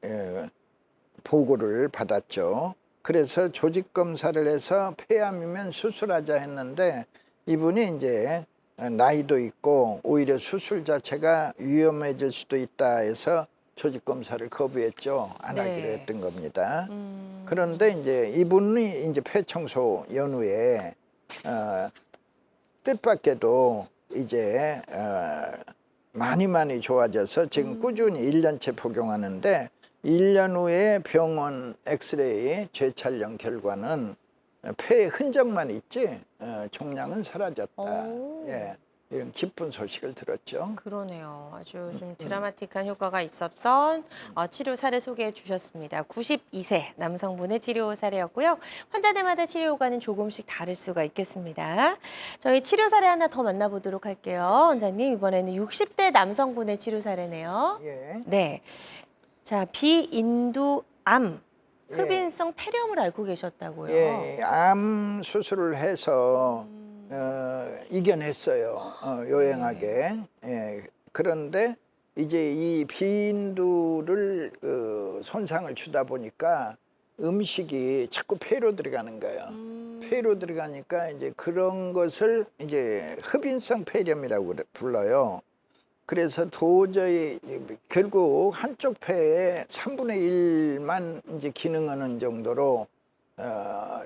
보고를 받았죠. 그래서 조직 검사를 해서 폐암이면 수술하자 했는데 이분이 이제 나이도 있고 오히려 수술 자체가 위험해질 수도 있다 해서 조직 검사를 거부했죠. 안 네. 하기로 했던 겁니다. 그런데 이제 이분이 이제 폐 청소 연후에 뜻밖에도 이제 많이 좋아져서 지금 꾸준히 1년째 복용하는데 1년 후에 병원 엑스레이 재촬영 결과는 폐에 흔적만 있지 종양은 사라졌다. 오. 예, 이런 기쁜 소식을 들었죠. 그러네요. 아주 좀 드라마틱한 효과가 있었던 치료 사례 소개해 주셨습니다. 92세 남성분의 치료 사례였고요. 환자들마다 치료 효과는 조금씩 다를 수가 있겠습니다. 저희 치료 사례 하나 더 만나보도록 할게요. 원장님, 이번에는 60대 남성분의 치료 사례네요. 예. 네. 자, 비인두암, 흡인성 폐렴을 앓고 계셨다고요. 예, 암 수술을 해서 이겨냈어요. 요행하게. 예, 그런데 이제 이 비인두를 손상을 주다 보니까 음식이 자꾸 폐로 들어가는 거예요. 폐로 들어가니까 이제 그런 것을 이제 흡인성 폐렴이라고 불러요. 그래서 도저히 결국 한쪽 폐에 3분의 1만 이제 기능하는 정도로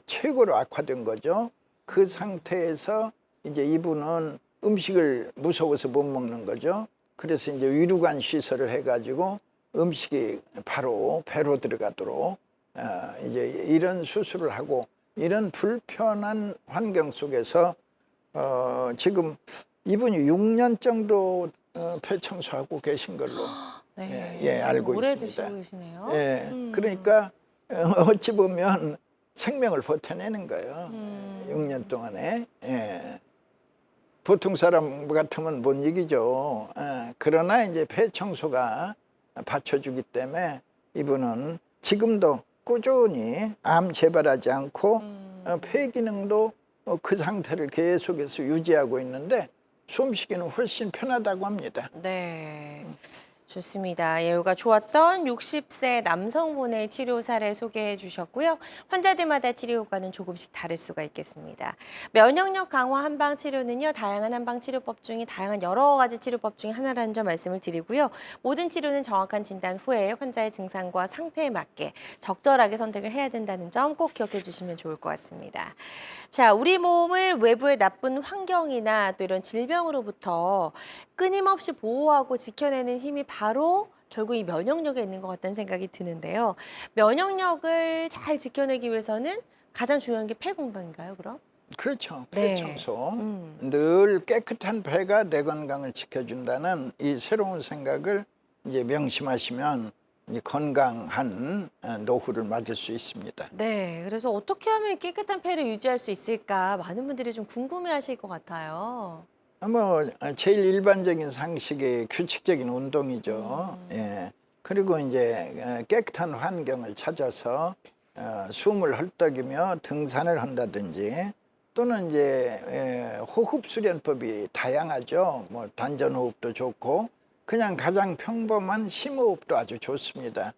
최고로 악화된 거죠. 그 상태에서 이제 이분은 음식을 무서워서 못 먹는 거죠. 그래서 이제 위루관 시설을 해가지고 음식이 바로 배로 들어가도록 이제 이런 수술을 하고 이런 불편한 환경 속에서 지금 이분이 6년 정도 폐 청소하고 계신 걸로 알고 오래 있습니다. 드시고 계시네요. 그러니까 어찌 보면 생명을 버텨내는 거예요. 6년 동안에. 보통 사람 같으면 못 이기죠. 그러나 이제 폐 청소가 받쳐주기 때문에 이분은 지금도 꾸준히 암 재발하지 않고 폐 기능도 그 상태를 계속해서 유지하고 있는데 숨쉬기는 훨씬 편하다고 합니다. 네. 좋습니다. 예후가 좋았던 60세 남성분의 치료 사례 소개해 주셨고요. 환자들마다 치료 효과는 조금씩 다를 수가 있겠습니다. 면역력 강화 한방 치료는요. 다양한 한방 치료법 중에 다양한 여러 가지 치료법 중에 하나라는 점 말씀을 드리고요. 모든 치료는 정확한 진단 후에 환자의 증상과 상태에 맞게 적절하게 선택을 해야 된다는 점 꼭 기억해 주시면 좋을 것 같습니다. 자, 우리 몸을 외부의 나쁜 환경이나 또 이런 질병으로부터 끊임없이 보호하고 지켜내는 힘이 바로 결국 이 면역력에 있는 것 같다는 생각이 드는데요. 면역력을 잘 지켜내기 위해서는 가장 중요한 게 폐 건강인가요, 그럼? 그렇죠. 네. 폐 청소. 늘 깨끗한 폐가 내 건강을 지켜준다는 이 새로운 생각을 이제 명심하시면 이제 건강한 노후를 맞을 수 있습니다. 네, 그래서 어떻게 하면 깨끗한 폐를 유지할 수 있을까 많은 분들이 좀 궁금해하실 것 같아요. 뭐 제일 일반적인 상식의 규칙적인 운동이죠. 그리고 이제 깨끗한 환경을 찾아서 숨을 헐떡이며 등산을 한다든지 또는 이제 호흡 수련법이 다양하죠. 뭐 단전 호흡도 좋고 그냥 가장 평범한 심호흡도 아주 좋습니다.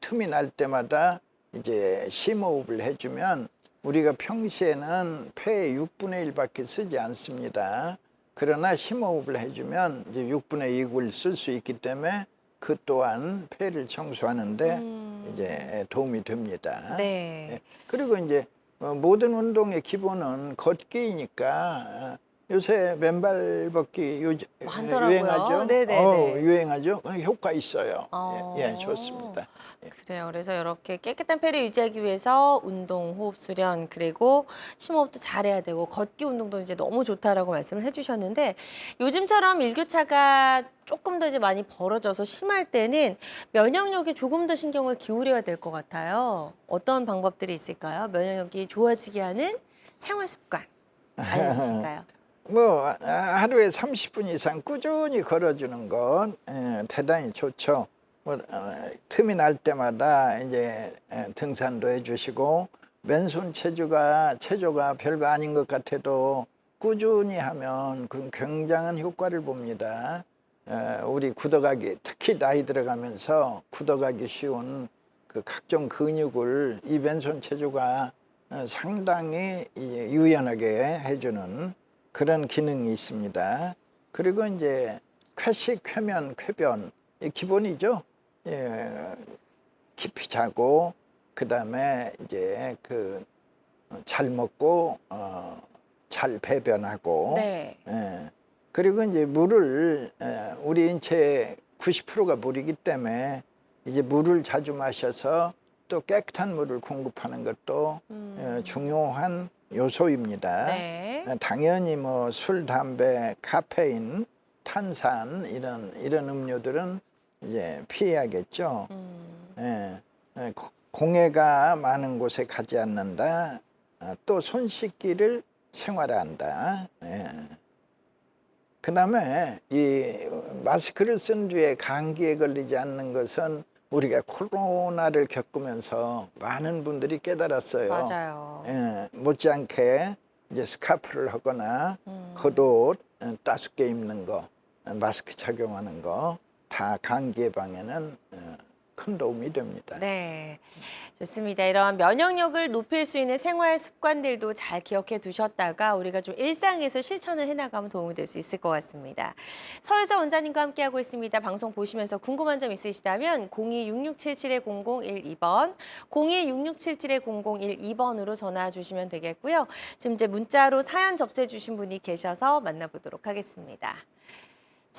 틈이 날 때마다 이제 심호흡을 해주면 우리가 평시에는 폐의 6분의 1밖에 쓰지 않습니다. 그러나 심호흡을 해주면 이제 6분의 2을 쓸 수 있기 때문에 그 또한 폐를 청소하는데 이제 도움이 됩니다. 네. 그리고 이제 모든 운동의 기본은 걷기이니까 요새 맨발 걷기 많더라고요. 유행하죠. 네네네. 유행하죠. 효과 있어요. 어. 좋습니다. 그래요. 그래서 이렇게 깨끗한 폐를 유지하기 위해서 운동, 호흡 수련, 그리고 심호흡도 잘해야 되고 걷기 운동도 이제 너무 좋다라고 말씀을 해주셨는데 요즘처럼 일교차가 조금 더 이제 많이 벌어져서 심할 때는 면역력에 조금 더 신경을 기울여야 될 것 같아요. 어떤 방법들이 있을까요? 면역력이 좋아지게 하는 생활 습관 알려주실까요? 뭐 하루에 30분 이상 꾸준히 걸어주는 건 대단히 좋죠. 뭐 틈이 날 때마다 이제 등산도 해주시고 맨손 체조가 별거 아닌 것 같아도 꾸준히 하면 그 굉장한 효과를 봅니다. 우리 굳어가기 특히 나이 들어가면서 굳어가기 쉬운 그 각종 근육을 이 맨손 체조가 상당히 유연하게 해주는 그런 기능이 있습니다. 그리고 이제 쾌식, 쾌면, 쾌변 이 기본이죠. 깊이 자고 그 다음에 이제 그 잘 먹고 잘 배변하고 네. 그리고 이제 물을 우리 인체 90%가 물이기 때문에 이제 물을 자주 마셔서 또 깨끗한 물을 공급하는 것도 중요한 요소입니다. 네. 당연히 뭐 술, 담배, 카페인, 탄산 이런 음료들은 이제 피해야겠죠. 공해가 많은 곳에 가지 않는다. 또 손 씻기를 생활한다. 그 다음에 이 마스크를 쓴 뒤에 감기에 걸리지 않는 것은 우리가 코로나를 겪으면서 많은 분들이 깨달았어요. 맞아요. 못지않게 이제 스카프를 하거나 겉옷 따숩게 입는 거, 마스크 착용하는 거 다 감기 예방에는 큰 도움이 됩니다. 네, 좋습니다. 이런 면역력을 높일 수 있는 생활 습관들도 잘 기억해 두셨다가 우리가 좀 일상에서 실천을 해나가면 도움이 될 수 있을 것 같습니다. 서혜서 원장님과 함께하고 있습니다. 방송 보시면서 궁금한 점 있으시다면 02-6677-0012번, 02-6677-0012번으로 전화 주시면 되겠고요. 지금 이제 문자로 사연 접수해 주신 분이 계셔서 만나보도록 하겠습니다.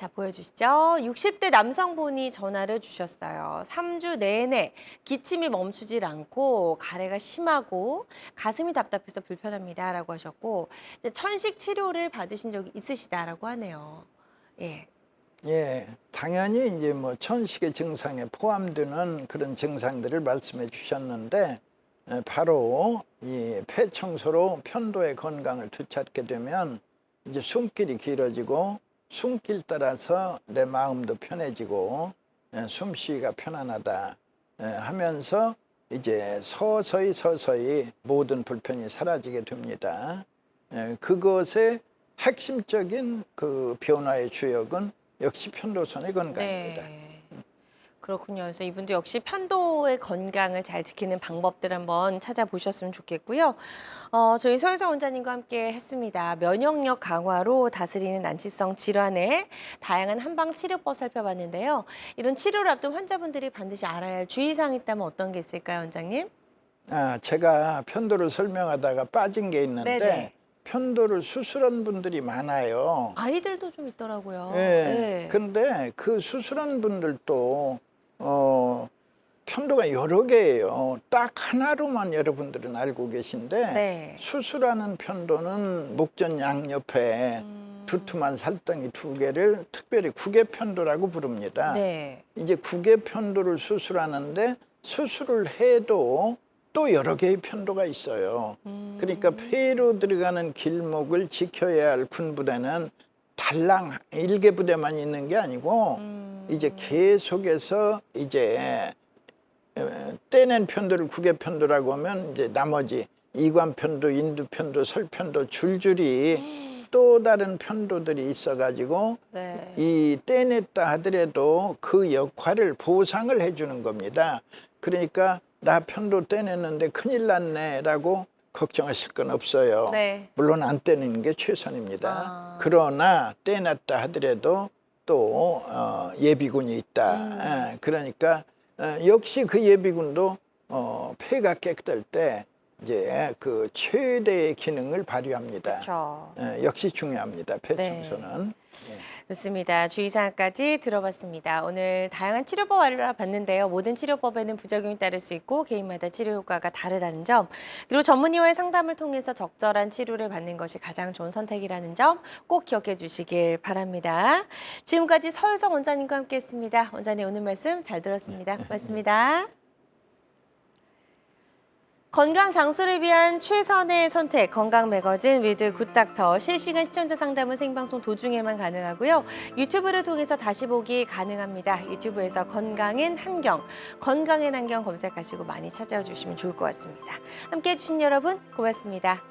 자, 보여주시죠. 60대 남성분이 전화를 주셨어요. 3주 내내 기침이 멈추질 않고 가래가 심하고 가슴이 답답해서 불편합니다라고 하셨고 이제 천식 치료를 받으신 적이 있으시다라고 하네요. 예. 예, 당연히 이제 뭐 천식의 증상에 포함되는 그런 증상들을 말씀해 주셨는데 바로 이 폐 청소로 편도의 건강을 되찾게 되면 이제 숨길이 길어지고 숨길 따라서 내 마음도 편해지고 숨쉬기가 편안하다 하면서 이제 서서히 모든 불편이 사라지게 됩니다. 그것의 핵심적인 그 변화의 주역은 역시 편도선의 건강입니다. 네. 그렇군요. 그래서 이분도 역시 편도의 건강을 잘 지키는 방법들 한번 찾아보셨으면 좋겠고요. 저희 서유성 원장님과 함께 했습니다. 면역력 강화로 다스리는 난치성 질환의 다양한 한방 치료법 살펴봤는데요. 이런 치료를 앞둔 환자분들이 반드시 알아야 할 주의사항이 있다면 어떤 게 있을까요, 원장님? 제가 편도를 설명하다가 빠진 게 있는데 네네. 편도를 수술한 분들이 많아요. 아이들도 좀 있더라고요. 예. 네. 근데 그 수술한 분들도 편도가 여러 개예요. 딱 하나로만 여러분들은 알고 계신데 네. 수술하는 편도는 목전 양옆에 두툼한 살덩이 2개를 특별히 구개편도라고 부릅니다. 네. 이제 구개편도를 수술하는데 수술을 해도 또 여러 개의 편도가 있어요. 그러니까 폐로 들어가는 길목을 지켜야 할 군부대는 달랑 1개부대만 있는 게 아니고 이제 계속해서 이제 떼낸 편도를 구개편도라고 하면 이제 나머지 이관편도, 인두편도, 설편도 줄줄이 또 다른 편도들이 있어가지고 네. 이 떼냈다 하더라도 그 역할을 보상을 해주는 겁니다. 그러니까 나 편도 떼냈는데 큰일 났네 라고 걱정하실 건 없어요. 네. 물론 안 떼내는 게 최선입니다. 아. 그러나 떼냈다 하더라도 또 예비군이 있다. 그러니까 역시 그 예비군도 폐가 깨끗할 때 이제 그 최대의 기능을 발휘합니다. 그렇죠. 역시 중요합니다. 폐 네. 청소는. 좋습니다. 주의사항까지 들어봤습니다. 오늘 다양한 치료법 알아봤는데요. 모든 치료법에는 부작용이 따를 수 있고 개인마다 치료 효과가 다르다는 점, 그리고 전문의와의 상담을 통해서 적절한 치료를 받는 것이 가장 좋은 선택이라는 점 꼭 기억해 주시길 바랍니다. 지금까지 서유성 원장님과 함께했습니다. 원장님 오늘 말씀 잘 들었습니다. 고맙습니다. 건강 장수를 위한 최선의 선택, 건강 매거진 위드 굿닥터. 실시간 시청자 상담은 생방송 도중에만 가능하고요. 유튜브를 통해서 다시 보기 가능합니다. 유튜브에서 건강엔 한경, 건강엔 한경 검색하시고 많이 찾아와 주시면 좋을 것 같습니다. 함께해 주신 여러분 고맙습니다.